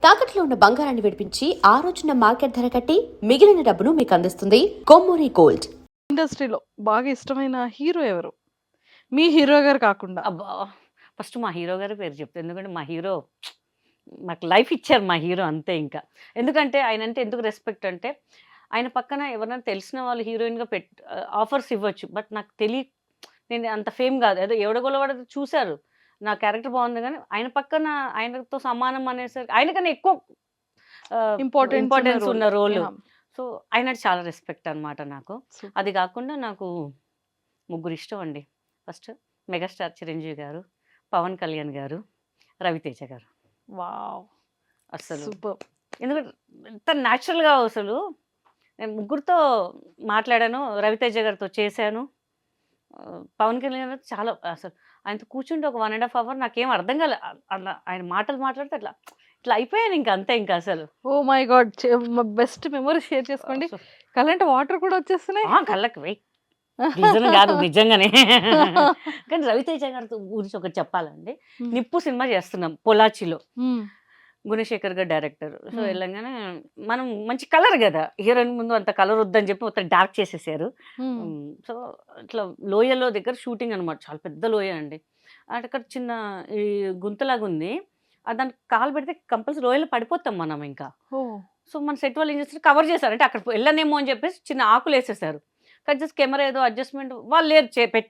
తాకట్లో ఉన్న బంగారాన్ని విడిపించి ఆ రోజున మార్కెట్ ధర కట్టి మిగిలిన డబ్బును మీకు అందిస్తుంది కొమ్మూరి గోల్డ్. ఇండస్ట్రీలో బాగా ఇష్టమైన హీరో ఎవరు? మీ హీరో గారు కాకుండా. అబ్బా! ఫస్ట్ మా హీరో గారి పేరు చెప్తా. ఎందుకంటే మా హీరో మాకు లైఫ్ ఇచ్చారు మా హీరో అంతే ఇంకా. ఎందుకంటే ఆయనంటే ఎందుకు రెస్పెక్ట్ అంటే, ఆయన పక్కన ఎవరైనా తెలిసిన వాళ్ళు హీరోయిన్‌గా ఆఫర్స్ ఇవ్వచ్చు. బట్ నాకు నేను అంత ఫేమ్ గాదు. ఏదో ఎవడగొలవాడ చూసారు. నా క్యారెక్టర్ బావుంది గానీ, ఆయన పక్కన ఆయనతో సమానం అనేసరికి ఆయనకన్నా ఎక్కువ ఇంపార్టెన్స్ ఉన్న రోలు. సో, ఆయనంటే చాలా రెస్పెక్ట్ అనమాట నాకు. అది గాకుండా నాకు ముగ్గురిష్టం అండి. ఫస్ట్ మెగాస్టార్ చిరంజీవి గారు, పవన్ కళ్యాణ్ గారు, రవితేజ గారు. వావ్! అస్సలు సూపర్. ఎందుకంటే ఎంత న్యాచురల్‌గా అసలు నేను ముగ్గురితో మాట్లాడాను. రవితేజ గారితో చేశాను. పవన్ కళ్యాణ్ గారితో చాలా అసలు ఆయనతో కూర్చుంటే ఒక 1 ½ అవర్ నాకేం అర్థం కాలే. అలా ఆయన మాటలు మాట్లాడితే ఇట్లా అయిపోయాను ఇంక అంతే ఇంక అసలు. Oh my God! Best memories share చేసుకోండి. కళ్ళంట వాటర్ కూడా వచ్చేస్తున్నాయి. కళ్ళకి వెయ్ నిజం కాదు నిజంగానే. కానీ రవితేజ గారితో గురించి ఒకటి చెప్పాలండి. 'నిప్పు' సినిమా చేస్తున్నాం పొలాచిలో. గుణశేఖర్ గారు డైరెక్టర్. సో, వెళ్ళంగానే మనం మంచి కలర్ గదా! హీరోయిన్ ముందు అంత కలర్ వద్దని చెప్పి మొత్తం డార్క్ చేసేసారు. సో, ఇట్లా లోయలో దగ్గర షూటింగ్ అనమాట. చాలా పెద్ద లోయ అండి. అక్కడ చిన్న ఈ గుంతలాగుంది. దానికి కాలు పెడితే కంపల్సరీ లోయలో పడిపోతాం మనం ఇంకా. సో, మన సెట్ వాళ్ళు ఏం చేస్తారు కవర్ చేశారు. అంటే అక్కడ వెళ్ళనేమో అని చెప్పేసి చిన్న ఆకులేసేసారు. కానీ జస్ట్ కెమెరా ఏదో అడ్జస్ట్‌మెంట్ వాళ్ళు లేరు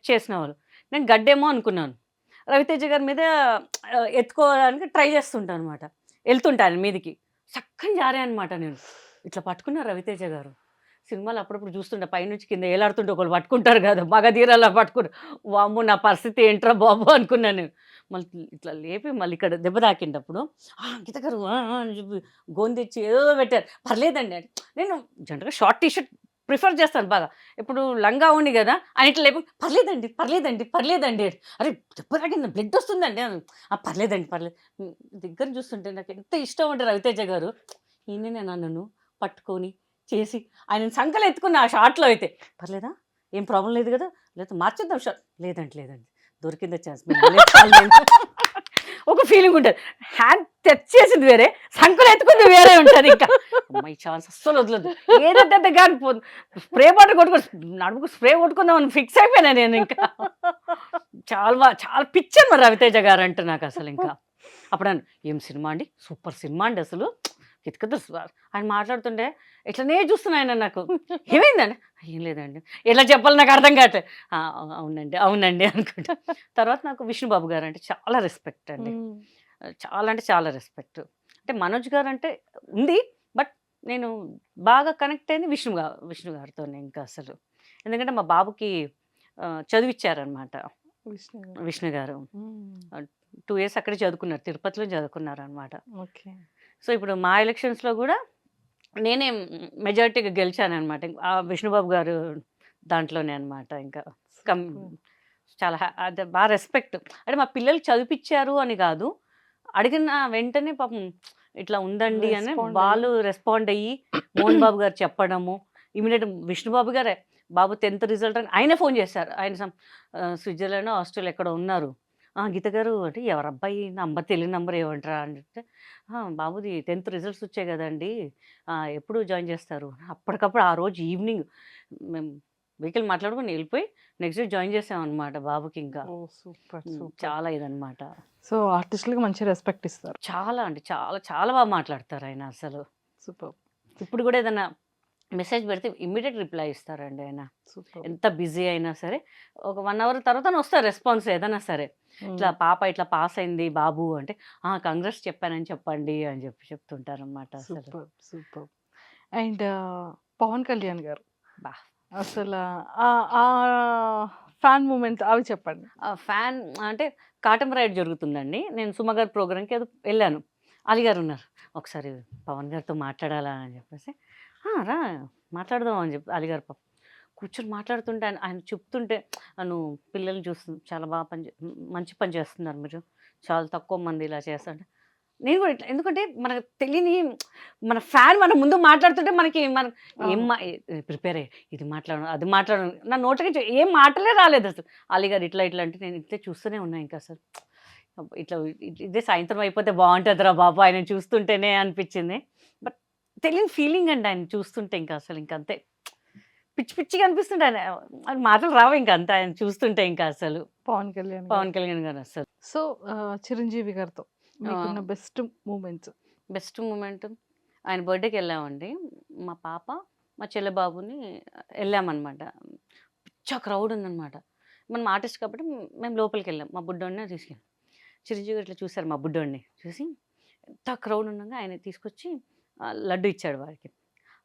చేసిన వాళ్ళు. నేను గడ్డేమో అనుకున్నాను. రవితేజ గారి మీద ఎత్తుకోవడానికి ట్రై చేస్తుంటాననమాట. ఎళ్తుంటా ఆయన మీదికి. సక్కని జారానమాట నేను. ఇట్లా పట్టుకున్నారు రవితేజ గారు. సినిమాలో అప్పుడప్పుడు చూస్తుంటా పైనుంచి కింద ఏలాడుతుంటే ఒకళ్ళు పట్టుకుంటారు కదా! మగధీరలా పట్టుకుని వామ్మో! నా పరిస్థితి ఏంట్రా బాబు అనుకున్నాను నేను. మళ్ళీ ఇట్లా లేపి మళ్ళీ ఇక్కడ దెబ్బ తాకిందప్పుడు గీత గారు అని చెప్పి గొంతెచ్చి ఏదో పెట్టారు. పర్లేదండి అంటే నేను జనరల్‌గా షార్ట్ టీ షర్ట్ ప్రిఫర్ చేస్తాను బాగా. ఇప్పుడు లంగా ఓణి గదా! ఆయన ఇట్లా లేపి పర్లేదండి, పర్లేదండి, పర్లేదండి. అరే! దెబ్బ తాకింది బ్లడ్ వస్తుందండి అని. పర్లేదండి పర్లేదు. దగ్గర చూస్తుంటే నాకు ఎంత ఇష్టం అంటే రవితేజ గారు ఈయననేనా నన్ను పట్టుకొని చేసి ఆయనను సంకలో ఎత్తుకున్న ఆ షాట్‌లో అయితే. పర్లేదా? ఏం ప్రాబ్లమ్ లేదు గదా! లేతే మార్చేద్దాం లేదండి, లేదండి. దొరికిందే ఛాన్స్. ఒక ఫీలింగ్ ఉంటది. హ్యాండ్ తెచ్చేసింది వేరే, సంకలో ఎత్తుకుంది వేరే ఉంటది ఇంకా. అమ్మ! ఈ ఛాన్స్ అస్సలు వదలొద్దు. ఏదంటే గాని స్ప్రే బాటిల్ కొట్టుకొని నడుముకు స్ప్రే కొట్టుకుందామని ఫిక్స్ అయిపోయాను నేను ఇంకా. చాలా పిచ్చనమాట రవితేజ గారంటే నాకసలు ఇంకా. అప్పుడన్నాను, "ఏం సినిమా అండి? సూపర్ సినిమా అండి అసలు." కితకిత ఆయన మాట్లాడుతుంటే ఇట్లనే చూస్తున్నా ఆయన నాకు. "ఏమైందండి?" "ఏం లేదండి." ఎట్లా చెప్పాలో నాకు అర్థం కావట్లేదు. అవునండి, అవునండి" అనుకుంటా. తర్వాత నాకు విష్ణుబాబు గారంటే చాలా రెస్పెక్ట్ అండి. చాలా అంటే చాలా రెస్పెక్ట్. అంటే మనోజ్ గారంటే ఉంది. బట్ నేను బాగా కనెక్ట్ అయింది విష్ణు గారితోనే ఇంకా అసలు. ఎందుకంటే మా బాబుకి చదివిచ్చారనమాట విష్ణు గారు. 2 ఇయర్స్ అక్కడే చదువుకున్నారు. తిరుపతిలో చదువుకున్నారనమాట. ఓకే. సో, ఇప్పుడు మా ఎలక్షన్స్‌లో గూడా నేనే మెజారిటీగా గెలిచాననమాట. విష్ణుబాబు గారు దాంట్లోనే అనమాట ఇంకా. కం చాలా అది రెస్పెక్ట్. అంటే మా పిల్లలకి చదివిపిచ్చారు అని గాదు. అడిగిన వెంటనే పాపం ఇట్లా ఉందండి అని వాళ్ళు రెస్పాండ్ అయ్యి మోహన్ బాబు గారు చెప్పడము. ఇమ్మీడియేట్ విష్ణుబాబు గారే బాబు 10th రిజల్ట్ అని ఆయనే ఫోన్ చేశారు. ఆయన స్విట్జర్లాండో, ఆస్ట్రేలియా ఎక్కడో ఉన్నారు. గీత గారు అంటే ఎవరబ్బాయి నంబర్ తెలియని నంబర్ ఏమంటారా అని చెప్తే, బాబుది 10th రిజల్ట్స్ వచ్చాయి కదండీ! ఎప్పుడు జాయిన్ చేస్తారు? అప్పటికప్పుడు ఆ రోజు ఈవినింగ్ మేము వెహికల్ మాట్లాడుకొని వెళ్ళిపోయి నెక్స్ట్ డే జాయిన్ చేసామనమాట బాబుకి ఇంకా. సూపర్. చాలా ఇదనమాట. సో, ఆర్టిస్ట్‌లకి మంచి రెస్పెక్ట్ ఇస్తారు. చాలా అంటే చాలా చాలా బాగా మాట్లాడతారు ఆయన అసలు. సూపర్. ఇప్పుడు కూడా ఏదైనా మెసేజ్ పెడితే ఇమ్మీడియేట్ రిప్లై ఇస్తారండి ఆయన. సూపర్. ఎంత బిజీ అయినా సరే ఒక 1 అవర్ తర్వాతనే వస్తారు రెస్పాన్స్ ఏదైనా సరే. ఇట్లా పాప ఇట్లా పాస్ అయింది బాబు అంటే, కంగ్రాట్స్ చెప్పానని చెప్పండి అని చెప్తుంటారనమాట అసలు. Super. Super. And Pawan Kalyan గారు బా! అసలు ఫ్యాన్ మూమెంట్ అవి చెప్పండి. ఫ్యాన్ అంటే కాటం రైడ్ జరుగుతుందండి. నేను సుమ గారి ప్రోగ్రామ్‌కి ఏదో వెళ్ళాను. అలీ గారు ఉన్నారు. ఒకసారి పవన్ గారితో మాట్లాడాలా అని చెప్పేసి, రా మాట్లాడదాం అని చెప్పి అలీ గారు పాపం కూర్చొని మాట్లాడుతుంటే ఆయన చెప్తుంటే నువ్వు పిల్లల్ని చాలా బాగా మంచి పని చేస్తున్నారు మీరు. చాలా తక్కువ మంది ఇలా చేస్తుంటే నేను కూడా ఇట్లా ఎందుకంటే మనకు తెలియని మన ఫ్యాన్ మన ముందు మాట్లాడుతుంటే మన ఏం ప్రిపేర్ అయ్యి ఇది మాట్లాడను అది మాట్లాడను నా నోటికి ఏం మాటలే రాలేదు అసలు. అలీ గారు ఇట్లా ఇట్లా అంటే నేను ఇట్లా చూస్తూనే ఉన్నా ఇంకా అసలు ఇట్లా ఇదే సాయంత్రం అయిపోతే బాగుంటుందిరా బాబు ఆయన చూస్తుంటేనే అనిపించింది. బట్ తెలియని ఫీలింగ్ అండి ఆయన చూస్తుంటే ఇంకా అసలు ఇంకంతే పిచ్చి పిచ్చిగా అనిపిస్తుండే ఆయన. మాటలు రావు ఇంకా అంతా ఆయన చూస్తుంటే ఇంకా అసలు పవన్ కళ్యాణ్ గారు. పవన్ కళ్యాణ్ గారు అసలు. సో చిరంజీవి గారితో మీకున్న బెస్ట్ మూమెంట్స్. బెస్ట్ మూమెంట్ ఆయన బర్త్డేకి వెళ్ళామండి. మా పాప మా చెల్లె బాబుని వెళ్ళామన్నమాట. పిచ్చ క్రౌడ్ ఉందన్నమాట. మనం ఆర్టిస్ట్ కాబట్టి మేము లోపలికి వెళ్ళాం. మా బుడ్డోడిని తీసుకెళ్ళాం. చిరంజీవి గారు ఇట్లా చూశారు మా బుడ్డోడిని చూసి ఎంత క్రౌడ్ ఉండగా ఆయన తీసుకొచ్చి లడ్డు ఇచ్చాడు వాడికి.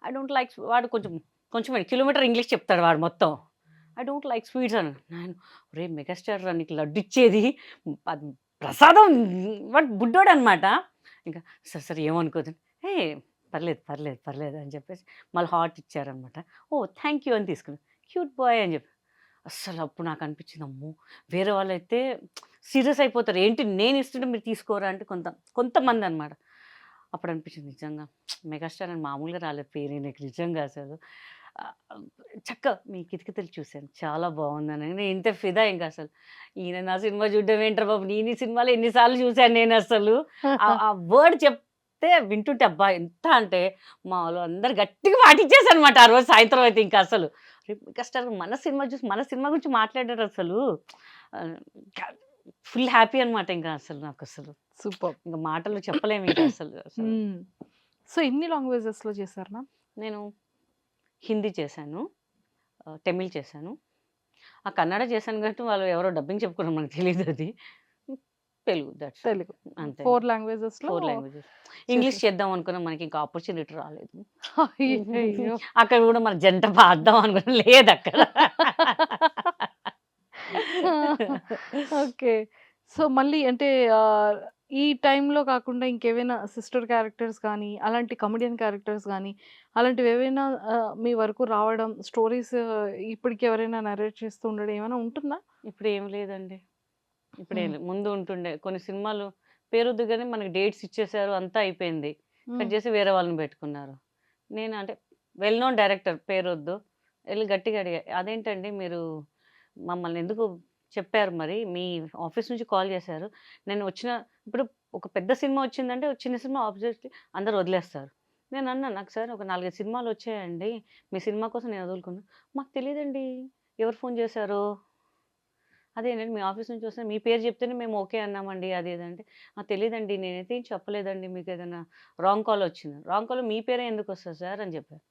ఐ డోంట్ లైక్ వాడు కొంచెం కొంచెం కిలోమీటర్ ఇంగ్లీష్ చెప్తాడు వాడు మొత్తం. ఐ డోంట్ లైక్ స్వీట్స్ అని. నేను రే మెగాస్టార్ రా నీకు లడ్డు ఇచ్చేది అది ప్రసాదం వాడు బుడ్డోడు అనమాట. ఇంకా సరే ఏమనుకోదు ఏ పర్లేదు పర్లేదు పర్లేదు అని చెప్పేసి మళ్ళీ హాట్ ఇచ్చారనమాట. ఓ థ్యాంక్ యూ అని తీసుకున్నాను. క్యూట్ బాయ్ అని చెప్పి అస్సలు అప్పుడు నాకు అనిపించింది అమ్మో వేరే వాళ్ళైతే సీరియస్ అయిపోతారు ఏంటి నేను ఇస్తుంటే మీరు తీసుకోరా అంటే కొంతమంది అనమాట. అప్పుడు అనిపించింది నిజంగా మెగాస్టార్ అని మామూలుగా రాలేదు పేరు నాకు నిజంగా అసలు చక్క మీ కితకితలు చూశాను చాలా బాగుందని నేను ఇంత ఫిదా ఇంకా అసలు ఈయన నా సినిమా చూడడం ఏంటారు బాబు నేను ఈ సినిమాలో ఎన్నిసార్లు చూశాను నేను అసలు ఆ వర్డ్ చెప్తే వింటుంటే అబ్బా ఎంత అంటే మా వాళ్ళు అందరు గట్టిగా పాటించేసారు అనమాట ఆ రోజు సాయంత్రం అయితే ఇంకా అసలు మెగాస్టార్ మన సినిమా చూసి మన సినిమా గురించి మాట్లాడారు అసలు ఫుల్ హ్యాపీ అనమాట ఇంకా అసలు నాకు అసలు సూపర్. ఇంకా మాటలు చెప్పలేము ఇంకా అసలు సో ఎన్ని లాంగ్వేజెస్ లో చేశారు మ్యామ్? నేను హిందీ చేశాను, తమిళ్ చేశాను, ఆ కన్నడ చేశాను కాబట్టి వాళ్ళు ఎవరో డబ్బింగ్ చెప్పుకున్నారు మనకు తెలియదు అది. తెలుగు దట్స్ తెలుగు అంతే 4 లాంగ్వేజెస్ లో 4 లాంగ్వేజెస్. ఇంగ్లీష్ చేద్దాం అనుకున్నా మనకి ఇంకా ఆపర్చునిటీ రాలేదు. అయ్యయ్యో. అక్కడ కూడా మన జంట పాడదాం అనుకున్నా లేదు అక్కడ. ఓకే. సో మళ్ళీ అంటే ఈ టైంలో కాకుండా ఇంకేవైనా సిస్టర్ క్యారెక్టర్స్ కానీ అలాంటి కమెడియన్ క్యారెక్టర్స్ కానీ అలాంటివి ఏవైనా మీ వరకు రావడం స్టోరీస్ ఇప్పటికి ఎవరైనా నరేట్ చేస్తూ ఉండడం ఏమైనా ఉంటుందా? ఇప్పుడు ఏం లేదండి. ఇప్పుడు ఏం లేదు. ముందు ఉంటుండే కొన్ని సినిమాలు పేరొద్దు కానీ మనకి డేట్స్ ఇచ్చేసారు అంతా అయిపోయింది. కట్ చేసి వేరే వాళ్ళని పెట్టుకున్నారు. నేను అంటే వెల్ నోన్ డైరెక్టర్ పేరొద్దు వెళ్ళి గట్టిగా అడిగా అదేంటండి మీరు మమ్మల్ని ఎందుకు చెప్పారు మరి మీ ఆఫీస్ నుంచి కాల్ చేశారు నేను వచ్చిన ఇప్పుడు ఒక పెద్ద సినిమా వచ్చిందంటే ఒక చిన్న సినిమా ఆబ్వియస్లీ అందరు వదిలేస్తారు. నేను అన్నా నాకు సార్ ఒక 4-5 సినిమాలు వచ్చాయండి మీ సినిమా కోసం నేను వదులుకున్నా మాకు తెలియదండి ఎవరు ఫోన్ చేశారు అదేనండి మీ ఆఫీస్ నుంచి వస్తే మీ పేరు చెప్తేనే మేము ఓకే అన్నామండి అది ఏదంటే తెలియదండి నేనైతే ఏం చెప్పలేదండి మీకు ఏదైనా రాంగ్ కాల్ వచ్చింది రాంగ్ కాల్ మీ పేరే ఎందుకు వస్తుంది సార్ అని చెప్పారు.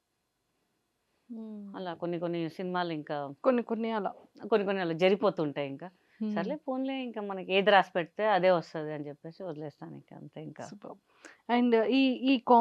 అలా కొన్ని సినిమాలు ఇంకా కొన్ని అలా కొన్ని అలా జరిగిపోతుంటాయి ఇంకా సర్లే ఫోన్లే ఇంకా మనకి ఏది రాసి పెడితే అదే వస్తుంది అని చెప్పేసి వదిలేస్తాను ఇంకా అంతే ఇంకా. అండ్ ఈ